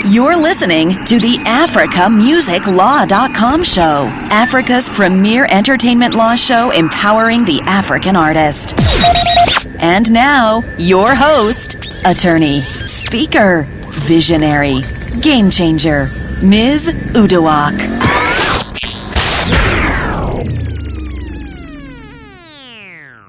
You're listening to the AfricaMusicLaw.com show, Africa's premier entertainment law show empowering the African artist. And now, your host, attorney, speaker, visionary, game changer, Ms. Uduak.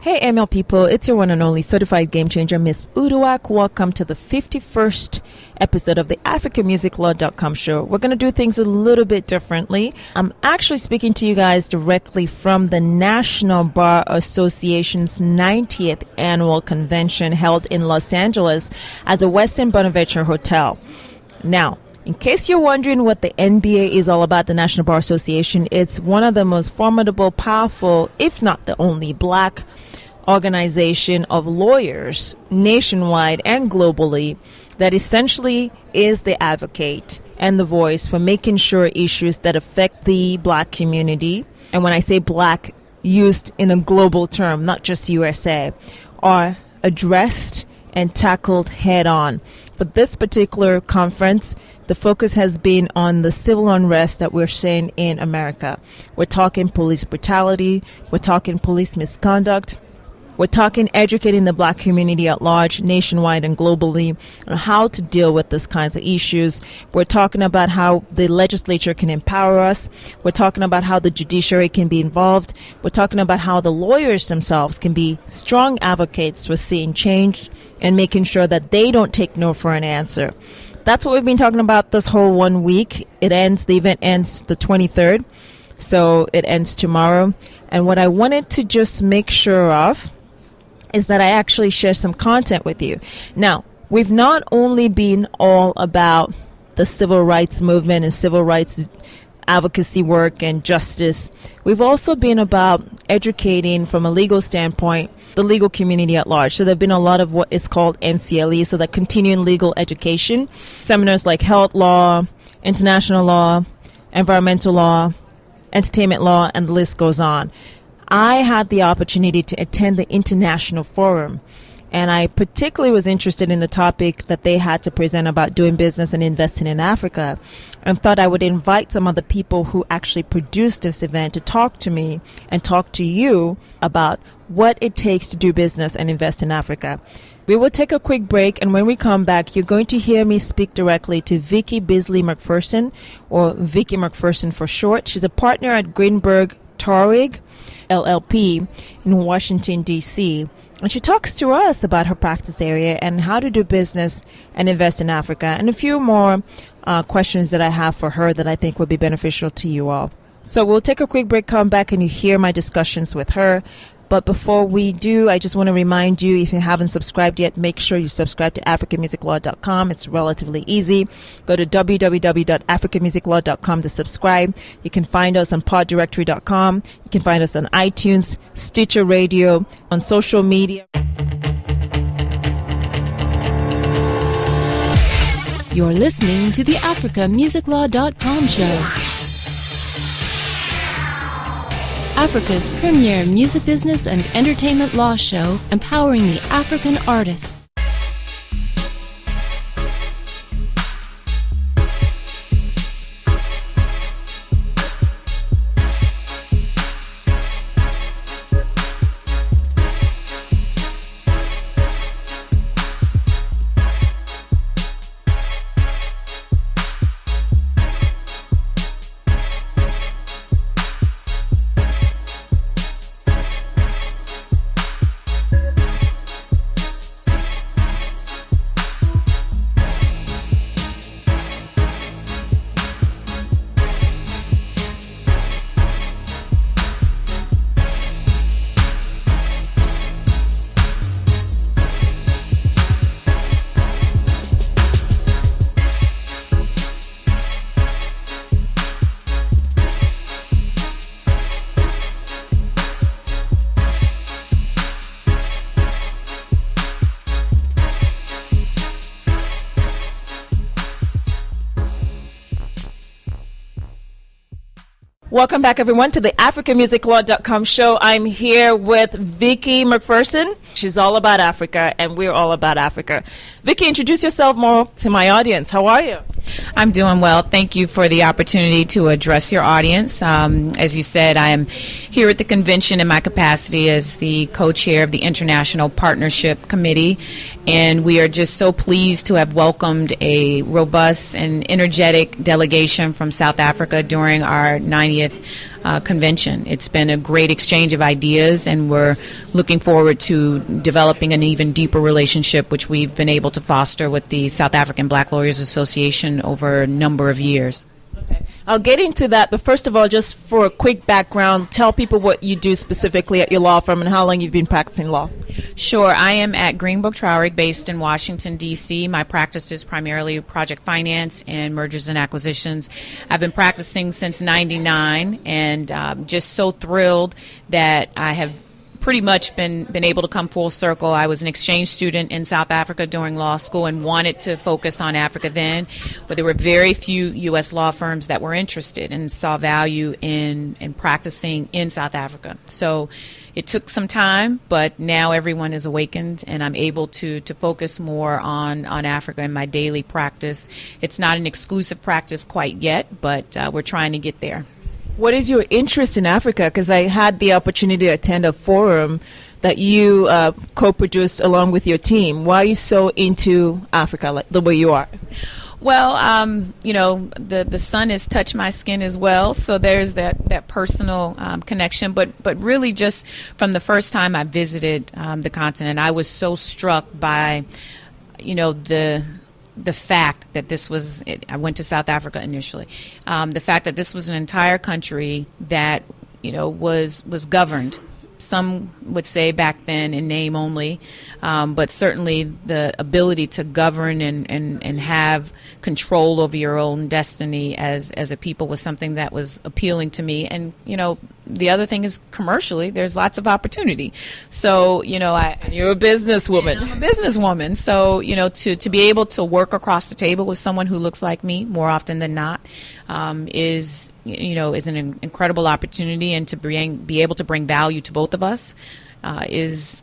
Hey AML people, it's your one and only certified game changer, Miss Uduak. Welcome to the 51st episode of the AfricaMusicLaw.com show. We're going to do things a little bit differently. I'm actually speaking to you guys directly from the National Bar Association's 90th annual convention held in Los Angeles at the Westin Bonaventure Hotel. Now, in case you're wondering what the NBA is all about, the National Bar Association, it's one of the most formidable, powerful, if not the only black organization of lawyers nationwide and globally that essentially is the advocate and the voice for making sure issues that affect the black community, and when I say black, used in a global term, not just USA, are addressed and tackled head on. For this particular conference, the focus has been on the civil unrest that we're seeing in America. We're talking police brutality, we're talking police misconduct, we're talking educating the black community at large, nationwide and globally, on how to deal with these kinds of issues. We're talking about how the legislature can empower us. We're talking about how the judiciary can be involved. We're talking about how the lawyers themselves can be strong advocates for seeing change and making sure that they don't take no for an answer. That's what we've been talking about this whole 1 week. The event ends the 23rd, so it ends tomorrow. And what I wanted to just make sure of is that I actually share some content with you. Now, we've not only been all about the civil rights movement and civil rights advocacy work and justice. We've also been about educating from a legal standpoint the legal community at large. So there have been a lot of what is called NCLE, so the continuing legal education, seminars like health law, international law, environmental law, entertainment law, and the list goes on. I had the opportunity to attend the International Forum, and I particularly was interested in the topic that they had to present about doing business and investing in Africa, and thought I would invite some of the people who actually produced this event to talk to me and talk to you about what it takes to do business and invest in Africa. We will take a quick break, and when we come back, you're going to hear me speak directly to Vicky Beasley-McPherson, or Vicky McPherson for short. She's a partner at Greenberg Traurig LLP in Washington, D.C., and she talks to us about her practice area and how to do business and invest in Africa, and a few more questions that I have for her that I think would be beneficial to you all. So we'll take a quick break, come back, and you hear my discussions with her. But before we do, I just want to remind you, if you haven't subscribed yet, make sure you subscribe to AfricaMusicLaw.com. It's relatively easy. Go to www.africamusiclaw.com to subscribe. You can find us on poddirectory.com. You can find us on iTunes, Stitcher Radio, on social media. You're listening to the AfricaMusicLaw.com show, Africa's premier music business and entertainment law show, empowering the African artist. Welcome back, everyone, to the AfricaMusicLaw.com show. I'm here with Vicky McPherson. She's all about Africa, and we're all about Africa. Vicky, introduce yourself more to my audience. How are you? I'm doing well. Thank you for the opportunity to address your audience. As you said, I am here at the convention in my capacity as the co-chair of the International Partnership Committee, and we are just so pleased to have welcomed a robust and energetic delegation from South Africa during our 90th convention. It's been a great exchange of ideas, and we're looking forward to developing an even deeper relationship, which we've been able to foster with the South African Black Lawyers Association over a number of years. Okay. I'll get into that, but first of all, just for a quick background, tell people what you do specifically at your law firm and how long you've been practicing law. Sure. I am at Greenbrook Traurig, based in Washington, D.C. My practice is primarily project finance and mergers and acquisitions. I've been practicing since '99, and just so thrilled that I have pretty much been able to come full circle. I was an exchange student in South Africa during law school and wanted to focus on Africa then, but there were very few U.S. law firms that were interested and saw value in practicing in South Africa. So it took some time, but now everyone is awakened, and I'm able to focus more on Africa in my daily practice. It's not an exclusive practice quite yet, but we're trying to get there. What is your interest in Africa? Because I had the opportunity to attend a forum that you co-produced along with your team. Why are you so into Africa, like the way you are? Well, the sun has touched my skin as well, so there's that personal connection. But really, just from the first time I visited the continent, I was so struck by, the fact that this was, I went to South Africa initially, the fact that this was an entire country that, was governed. Some would say back then in name only, but certainly the ability to govern and have control over your own destiny as a people was something that was appealing to me. And, the other thing is commercially, there's lots of opportunity. So, And you're a businesswoman. I'm a businesswoman. So, to be able to work across the table with someone who looks like me more often than not is an incredible opportunity, and to be able to bring value to both of us is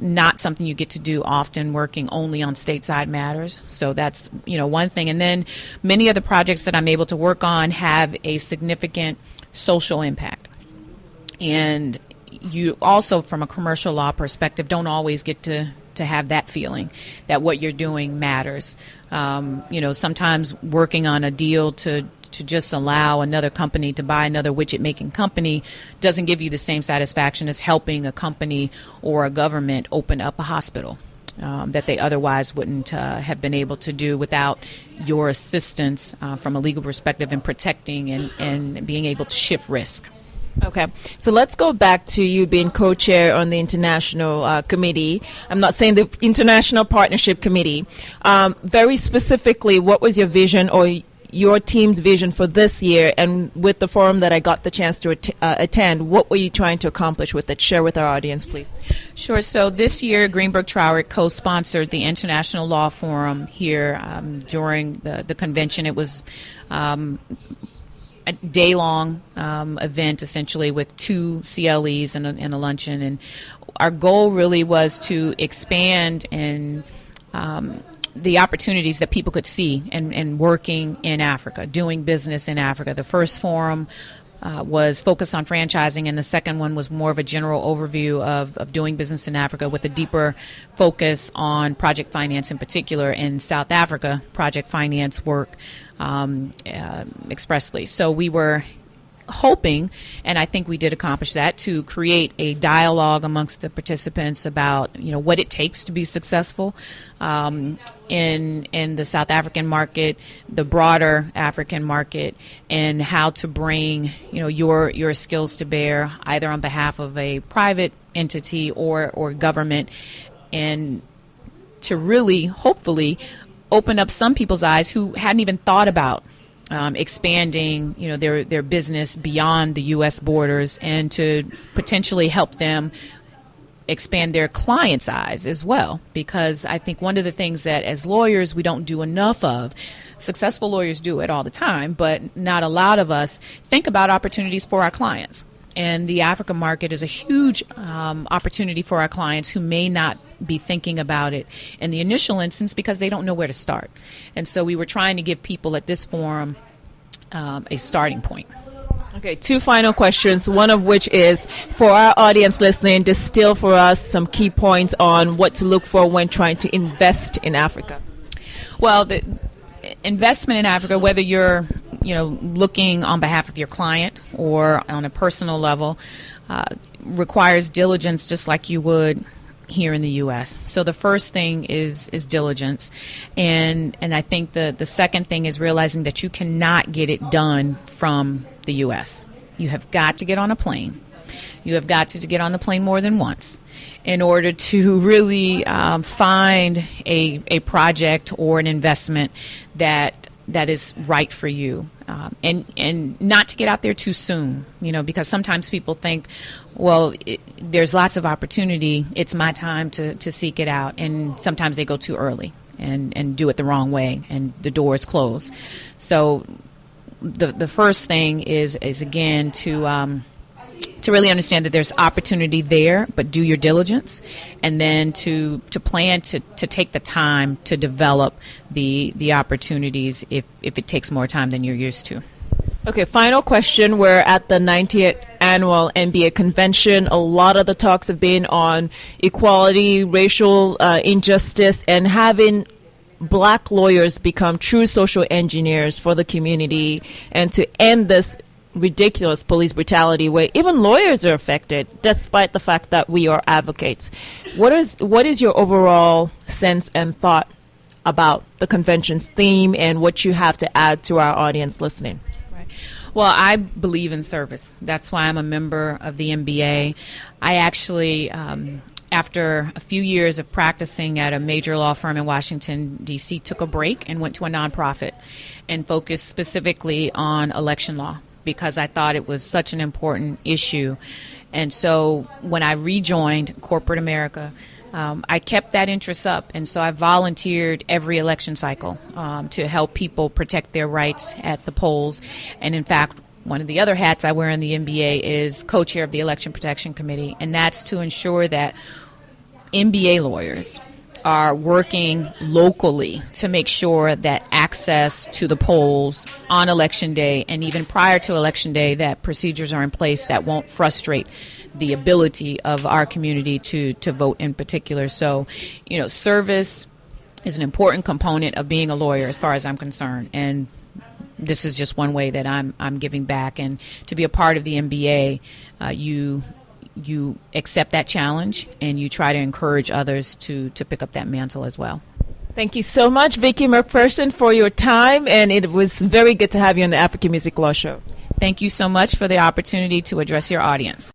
not something you get to do often, working only on stateside matters. So that's, one thing. And then many of the projects that I'm able to work on have a significant social impact. And you also, from a commercial law perspective, don't always get to have that feeling that what you're doing matters. Sometimes working on a deal to just allow another company to buy another widget-making company doesn't give you the same satisfaction as helping a company or a government open up a hospital that they otherwise wouldn't have been able to do without your assistance from a legal perspective in protecting and being able to shift risk. Okay, so let's go back to you being co-chair on the International Committee. I'm not saying the International Partnership Committee. Very specifically, what was your vision or your team's vision for this year? And with the forum that I got the chance to attend, what were you trying to accomplish with it? Share with our audience, please. Sure. So this year, Greenbrook Traurig co-sponsored the International Law Forum here during the convention. It was a day-long event, essentially, with 2 CLEs and a luncheon. And our goal really was to expand and the opportunities that people could see and working in Africa, doing business in Africa. The first forum was focused on franchising, and the second one was more of a general overview of doing business in Africa with a deeper focus on project finance, in particular in South Africa, project finance work expressly. So we were hoping, and I think we did accomplish that, to create a dialogue amongst the participants about what it takes to be successful in the South African market, the broader African market, and how to bring your skills to bear either on behalf of a private entity or government, and to really hopefully open up some people's eyes who hadn't even thought about expanding, their business beyond the U.S. borders, and to potentially help them expand their clients' eyes as well. Because I think one of the things that as lawyers we don't do enough of, successful lawyers do it all the time, but not a lot of us think about opportunities for our clients. And the Africa market is a huge opportunity for our clients who may not be thinking about it in the initial instance because they don't know where to start. And so we were trying to give people at this forum a starting point. Okay, 2 final questions, one of which is, for our audience listening, distill for us some key points on what to look for when trying to invest in Africa. Well, the investment in Africa, whether you're looking on behalf of your client or on a personal level, requires diligence just like you would here in the U.S. So the first thing is diligence, and I think the second thing is realizing that you cannot get it done from the U.S. You have got to get on a plane. You have got to get on the plane more than once in order to really find a project or an investment that is right for you, and not to get out there too soon, because sometimes people think, well, there's lots of opportunity, it's my time to seek it out, and sometimes they go too early and do it the wrong way, and the door is closed. So the first thing is again to really understand that there's opportunity there, but do your diligence, and then to plan to take the time to develop the opportunities if it takes more time than you're used to. Okay, final question. We're at the 90th annual NBA convention. A lot of the talks have been on equality, racial injustice, and having black lawyers become true social engineers for the community, and to end this ridiculous police brutality where even lawyers are affected despite the fact that we are advocates. What is your overall sense and thought about the convention's theme and what you have to add to our audience listening? Right. Well, I believe in service. That's why I'm a member of the NBA. I actually after a few years of practicing at a major law firm in Washington, D.C., took a break and went to a nonprofit and focused specifically on election law, because I thought it was such an important issue. And so when I rejoined corporate America, I kept that interest up. And so I volunteered every election cycle to help people protect their rights at the polls. And in fact, one of the other hats I wear in the NBA is co-chair of the Election Protection Committee. And that's to ensure that NBA lawyers are working locally to make sure that access to the polls on Election Day and even prior to Election Day, that procedures are in place that won't frustrate the ability of our community to vote in particular. So, service is an important component of being a lawyer as far as I'm concerned. And this is just one way that I'm giving back. And to be a part of the NBA, you accept that challenge and you try to encourage others to pick up that mantle as well. Thank you so much, Vicky McPherson, for your time, and it was very good to have you on the African Music Law Show. Thank you so much for the opportunity to address your audience.